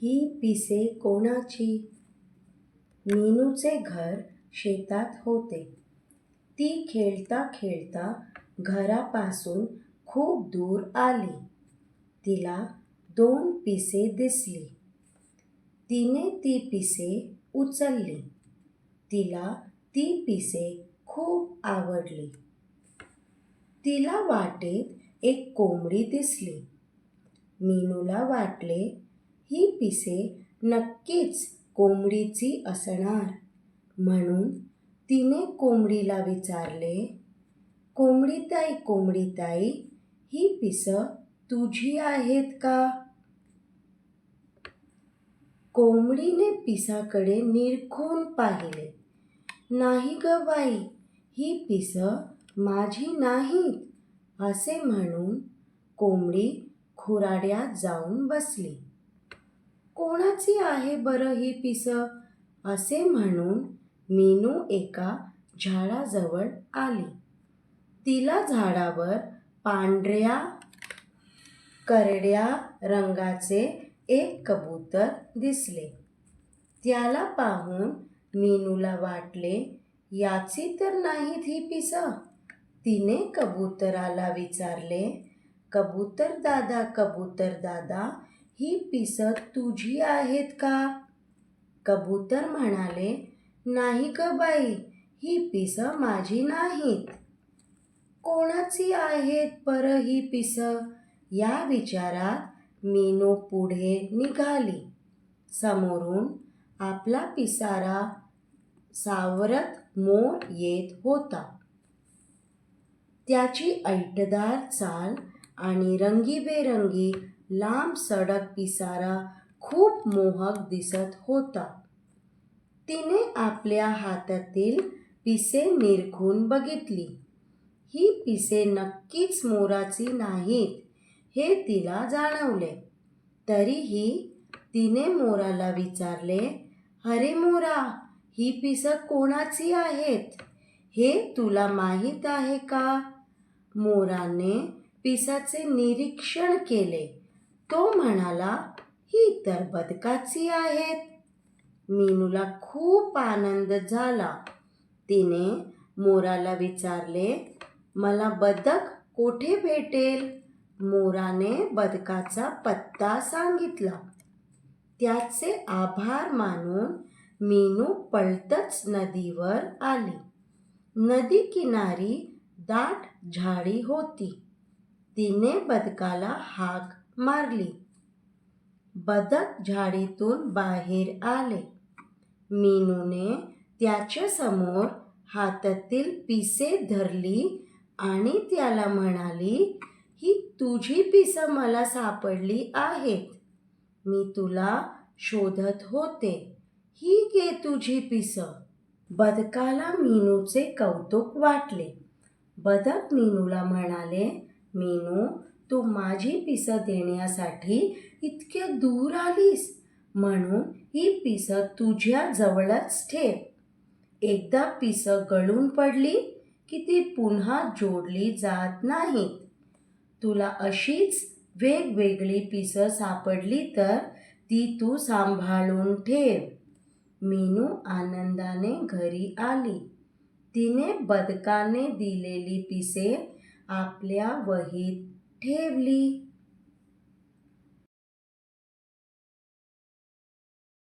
ही पिसे कोणाची? मीनूचे घर शेतात होते. ती खेळता खेळता घरापासून खूप दूर आली. तिला 2 पिसे दिसली. तिने ती पिसे उचलली. तिला ती पिसे खूप आवडली. तिला वाटेत एक कोंबडी दिसली. मीनूला वाटले ही पिसे नक्कीच कोंबडीची असणार, म्हणून तिने कोंबडीला विचारले, कोंबडीताई कोंबडीताई, ही पिसं तुझी आहेत का? कोंबडीने पिसाकडे निरखून पाहिले. नाही ग बाई, ही पिसं माझी नाहीत, असे म्हणून कोंबडी खुराड्यात जाऊन बसली. कोणाची आहे बरं ही पिसं, असे म्हणून मीनू एका झाडाजवळ आली. तिला झाडावर पांढऱ्या करड्या रंगाचे एक कबूतर दिसले. त्याला पाहून मीनूला वाटले, याची तर नाहीत ही पिसं. तिने कबूतराला विचारले, कबूतर दादा, ही पिसं तुझी आहेत का? कबूतर म्हणाले, नाही ग बाई, ही पिसं माझी नाहीत. कोणाची आहेत बरं ही पिसं? या विचारात मीनू पुढे निघाली. समोरून आपला पिसारा सावरत मोर येत होता. त्याची ऐटदार चाल आणि रंगीबेरंगी लांब सडक पिसारा खूप मोहक दिसत होता. तिने आपल्या हातातील पिसे निरखून बघितली. ही पिसे नक्कीच मोराची नाहीत हे तिला जाणवले. तरीही तिने मोराला विचारले, अरे मोरा, ही पिसं कोणाची आहेत हे तुला माहीत आहे का? मोराने पिसाचे निरीक्षण केले. तो म्हणाला, ही तर बदकाची आहेत. मीनूला खूप आनंद झाला. तिने मोराला विचारले, मला बदक कोठे भेटेल? मोराने बदकाचा पत्ता सांगितला. त्याचे आभार मानून मीनू पळतच नदीवर आली. नदी किनारी दाट झाडी होती. तिने बदकाला हाक मारली. बदक झाडीतून बाहेर आले. मीनूने त्याच्या समोर हातातील पिसे धरली आणि त्याला म्हणाली, ही तुझी पिसं मला सापडली आहेत. मी तुला शोधत होते. ही घे तुझी पिसं. बदकाला मीनूचे कौतुक वाटले. बदक मीनूला म्हणाले, मीनू, तू माझी पिसं देण्यासाठी इतके दूर आलीस, म्हणून ही पिसं तुझ्या जवळच ठेव. एकदा पिसं गळून पडली की ती पुन्हा जोडली जात नाहीत. तुला अशीच वेगवेगळी पिसं सापडली तर ती तू सांभाळून ठेव. मीनू आनंदाने घरी आली. तिने बदकाने दिलेली पिसे आपल्या वहीत ठेवली.